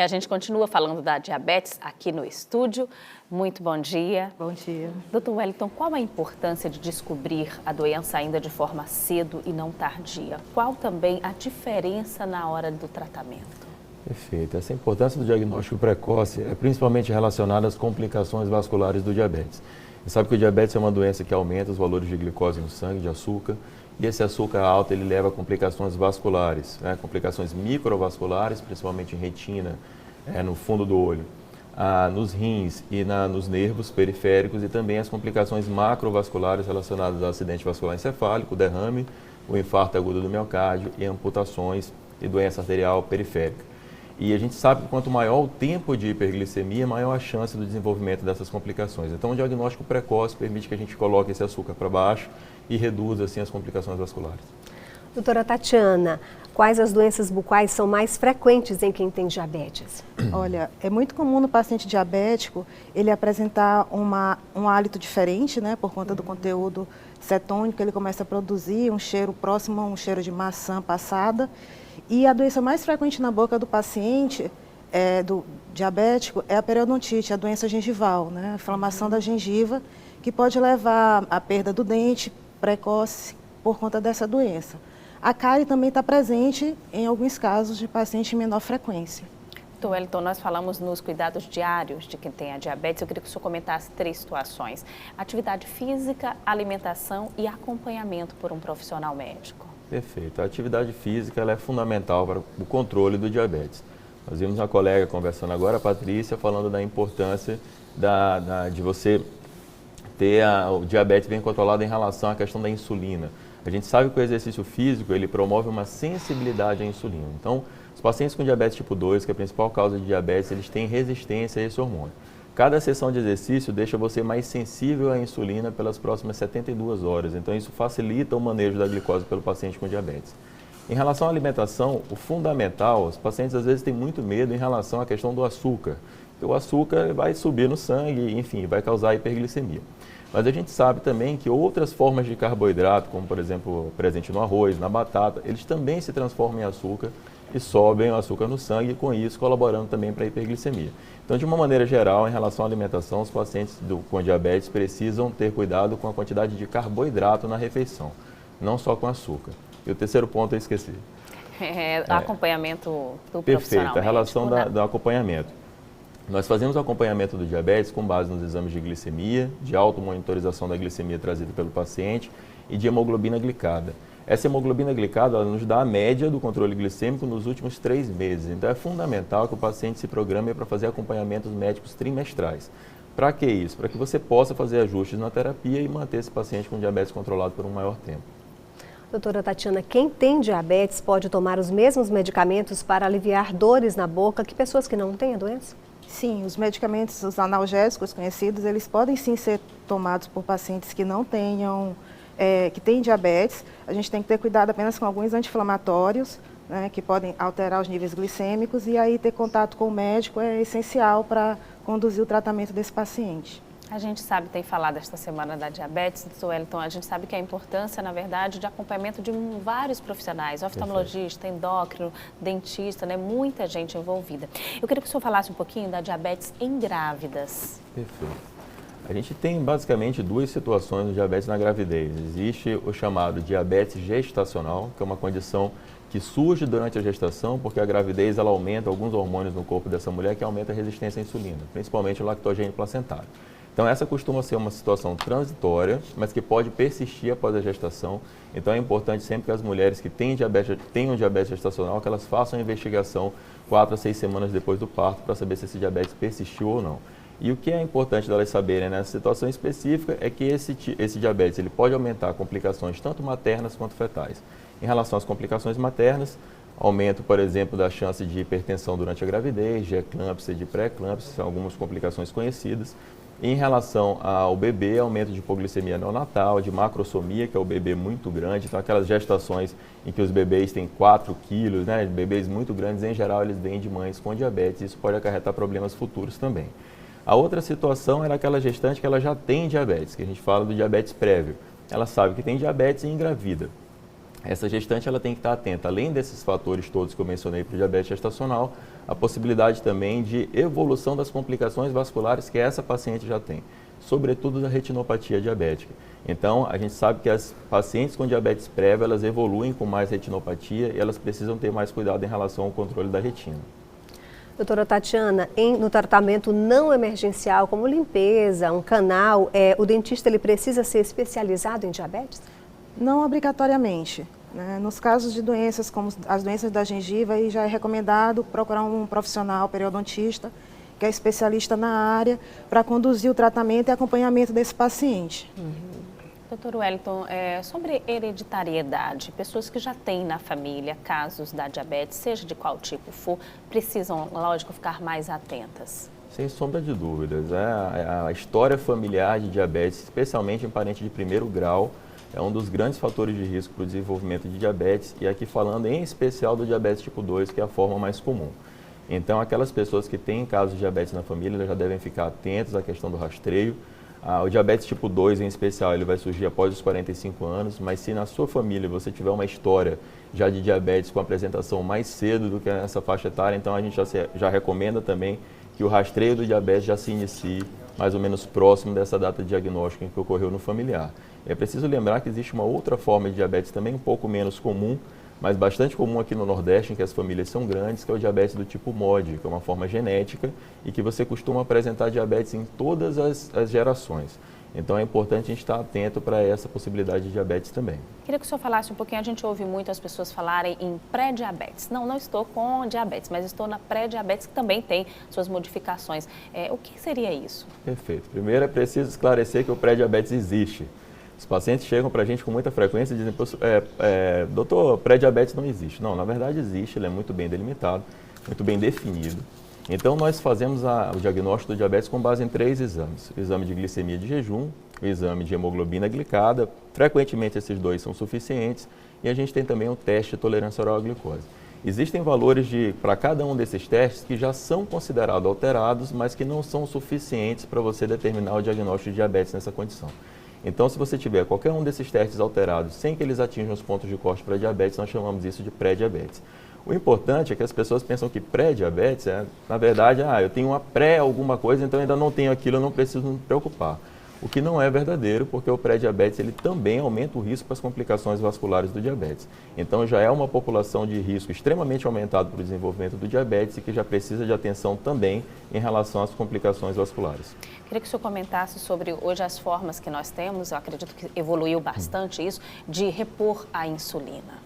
a gente continua falando da diabetes aqui no estúdio. Muito bom dia. Bom dia. Doutor Wellington, qual a importância de descobrir a doença ainda de forma cedo e não tardia? Qual também a diferença na hora do tratamento? Perfeito. Essa importância do diagnóstico precoce é principalmente relacionada às complicações vasculares do diabetes. Você sabe que o diabetes é uma doença que aumenta os valores de glicose no sangue, de açúcar, e esse açúcar alto ele leva a complicações vasculares, né? Complicações microvasculares, principalmente em retina, no fundo do olho, nos rins e nos nervos periféricos, e também as complicações macrovasculares relacionadas ao acidente vascular encefálico, derrame, o infarto agudo do miocárdio e amputações e doença arterial periférica. E a gente sabe que quanto maior o tempo de hiperglicemia, maior a chance do desenvolvimento dessas complicações. Então, o diagnóstico precoce permite que a gente coloque esse açúcar para baixo e reduza, assim, as complicações vasculares. Doutora Tatiana, quais as doenças bucais são mais frequentes em quem tem diabetes? Olha, é muito comum no paciente diabético ele apresentar um hálito diferente, né, por conta do conteúdo cetônico, ele começa a produzir um cheiro próximo a um cheiro de maçã passada. E a doença mais frequente na boca do paciente, do diabético, é a periodontite, a doença gengival, né? A inflamação da gengiva, que pode levar à perda do dente precoce por conta dessa doença. A cárie também está presente em alguns casos de paciente em menor frequência. Doutor Wellington, nós falamos nos cuidados diários de quem tem a diabetes. Eu queria que o senhor comentasse 3 situações: atividade física, alimentação e acompanhamento por um profissional médico. Perfeito. A atividade física ela é fundamental para o controle do diabetes. Nós vimos uma colega conversando agora, a Patrícia, falando da importância de você ter o diabetes bem controlado em relação à questão da insulina. A gente sabe que o exercício físico ele promove uma sensibilidade à insulina. Então, os pacientes com diabetes tipo 2, que é a principal causa de diabetes, eles têm resistência a esse hormônio. Cada sessão de exercício deixa você mais sensível à insulina pelas próximas 72 horas. Então, isso facilita o manejo da glicose pelo paciente com diabetes. Em relação à alimentação, o fundamental, os pacientes às vezes têm muito medo em relação à questão do açúcar. Porque o açúcar vai subir no sangue, enfim, vai causar hiperglicemia. Mas a gente sabe também que outras formas de carboidrato, como por exemplo, presente no arroz, na batata, eles também se transformam em açúcar e sobem o açúcar no sangue, e com isso colaborando também para a hiperglicemia. Então, de uma maneira geral, em relação à alimentação, os pacientes com diabetes precisam ter cuidado com a quantidade de carboidrato na refeição, não só com açúcar. E o terceiro ponto eu esqueci. Acompanhamento do profissional Perfeito, a relação médico, do acompanhamento. Nós fazemos o acompanhamento do diabetes com base nos exames de glicemia, de automonitorização da glicemia trazida pelo paciente e de hemoglobina glicada. Essa hemoglobina glicada ela nos dá a média do controle glicêmico nos últimos 3 meses. Então, é fundamental que o paciente se programe para fazer acompanhamentos médicos trimestrais. Para que isso? Para que você possa fazer ajustes na terapia e manter esse paciente com diabetes controlado por um maior tempo. Doutora Tatiana, quem tem diabetes pode tomar os mesmos medicamentos para aliviar dores na boca que pessoas que não têm a doença? Sim, os medicamentos, os analgésicos conhecidos, eles podem sim ser tomados por pacientes que não tenham, que têm diabetes. A gente tem que ter cuidado apenas com alguns anti-inflamatórios, né, que podem alterar os níveis glicêmicos, e aí ter contato com o médico é essencial para conduzir o tratamento desse paciente. A gente sabe, tem falado esta semana da diabetes, doutor Wellington, a gente sabe que a importância, na verdade, de acompanhamento de vários profissionais, oftalmologista, endócrino, dentista, né? Muita gente envolvida. Eu queria que o senhor falasse um pouquinho da diabetes em grávidas. Perfeito. A gente tem basicamente 2 situações do diabetes na gravidez. Existe o chamado diabetes gestacional, que é uma condição que surge durante a gestação, porque a gravidez ela aumenta alguns hormônios no corpo dessa mulher que aumenta a resistência à insulina, principalmente o lactogênio placentário. Então, essa costuma ser uma situação transitória, mas que pode persistir após a gestação. Então, é importante sempre que as mulheres que tenham diabetes gestacional, que elas façam a investigação 4 a 6 semanas depois do parto, para saber se esse diabetes persistiu ou não. E o que é importante delas saberem nessa situação específica é que esse diabetes ele pode aumentar complicações tanto maternas quanto fetais. Em relação às complicações maternas, aumento, por exemplo, da chance de hipertensão durante a gravidez, de eclâmpsia e de pré-eclâmpsia, são algumas complicações conhecidas. Em relação ao bebê, aumento de hipoglicemia neonatal, de macrosomia, que é o bebê muito grande, então aquelas gestações em que os bebês têm 4 quilos, né, bebês muito grandes, em geral eles vêm de mães com diabetes, isso pode acarretar problemas futuros também. A outra situação era aquela gestante que ela já tem diabetes, que a gente fala do diabetes prévio. Ela sabe que tem diabetes e engravida. essa gestante ela tem que estar atenta, além desses fatores todos que eu mencionei para o diabetes gestacional, a possibilidade também de evolução das complicações vasculares que essa paciente já tem, sobretudo da retinopatia diabética. Então, a gente sabe que as pacientes com diabetes prévia, elas evoluem com mais retinopatia e elas precisam ter mais cuidado em relação ao controle da retina. Doutora Tatiana, no tratamento não emergencial, como limpeza, um canal, o dentista ele precisa ser especializado em diabetes? Não obrigatoriamente, né? Nos casos de doenças como as doenças da gengiva, aí já é recomendado procurar um profissional periodontista, que é especialista na área, para conduzir o tratamento e acompanhamento desse paciente. Doutor Wellington, sobre hereditariedade, pessoas que já têm na família casos da diabetes, seja de qual tipo for, precisam, lógico, ficar mais atentas? Sem sombra de dúvidas. A história familiar de diabetes, especialmente em parente de primeiro grau, é um dos grandes fatores de risco para o desenvolvimento de diabetes, e aqui falando em especial do diabetes tipo 2, que é a forma mais comum. Então, aquelas pessoas que têm casos de diabetes na família já devem ficar atentos à questão do rastreio. O diabetes tipo 2, em especial, ele vai surgir após os 45 anos, mas se na sua família você tiver uma história já de diabetes com apresentação mais cedo do que essa faixa etária, então a gente já recomenda também que o rastreio do diabetes já se inicie mais ou menos próximo dessa data de diagnóstico em que ocorreu no familiar. É preciso lembrar que existe uma outra forma de diabetes também um pouco menos comum, mas bastante comum aqui no Nordeste, em que as famílias são grandes, que é o diabetes do tipo MOD, que é uma forma genética e que você costuma apresentar diabetes em todas as gerações. Então é importante a gente estar atento para essa possibilidade de diabetes também. Queria que o senhor falasse um pouquinho, a gente ouve muito as pessoas falarem em pré-diabetes. Não estou com diabetes, mas estou na pré-diabetes, que também tem suas modificações. O que seria isso? Perfeito. Primeiro é preciso esclarecer que o pré-diabetes existe. Os pacientes chegam para a gente com muita frequência e dizem, doutor, pré-diabetes não existe. Não, na verdade existe, ele é muito bem delimitado, muito bem definido. Então nós fazemos o diagnóstico do diabetes com base em 3 exames. O exame de glicemia de jejum, o exame de hemoglobina glicada, frequentemente esses 2 são suficientes, e a gente tem também o teste de tolerância oral à glicose. Existem valores para cada um desses testes que já são considerados alterados, mas que não são suficientes para você determinar o diagnóstico de diabetes nessa condição. Então, se você tiver qualquer um desses testes alterados sem que eles atinjam os pontos de corte para diabetes, nós chamamos isso de pré-diabetes. O importante é que as pessoas pensam que pré-diabetes na verdade, eu tenho uma pré alguma coisa, então ainda não tenho aquilo, eu não preciso me preocupar. O que não é verdadeiro, porque o pré-diabetes ele também aumenta o risco para as complicações vasculares do diabetes. Então já é uma população de risco extremamente aumentado para o desenvolvimento do diabetes e que já precisa de atenção também em relação às complicações vasculares. Queria que o senhor comentasse sobre hoje as formas que nós temos, eu acredito que evoluiu bastante isso, de repor a insulina.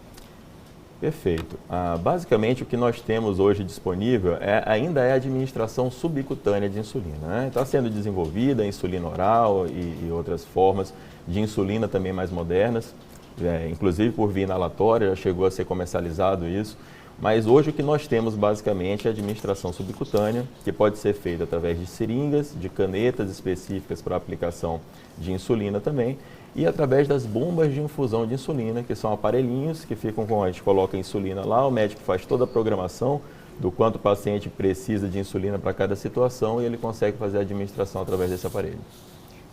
Perfeito. Basicamente, o que nós temos hoje disponível ainda é a administração subcutânea de insulina. Está sendo desenvolvida a insulina oral e outras formas de insulina também mais modernas, inclusive por via inalatória, já chegou a ser comercializado isso. Mas hoje o que nós temos basicamente é a administração subcutânea, que pode ser feita através de seringas, de canetas específicas para aplicação de insulina também, e através das bombas de infusão de insulina, que são aparelhinhos que ficam a gente coloca a insulina lá, o médico faz toda a programação do quanto o paciente precisa de insulina para cada situação e ele consegue fazer a administração através desse aparelho.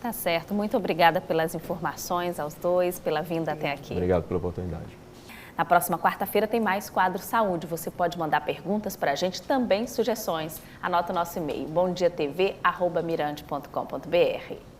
Tá certo. Muito obrigada pelas informações aos dois, pela vinda até aqui. Obrigado pela oportunidade. Na próxima quarta-feira tem mais quadro Saúde. Você pode mandar perguntas para a gente, também sugestões. Anota o nosso e-mail, bomdiatv@mirante.com.br.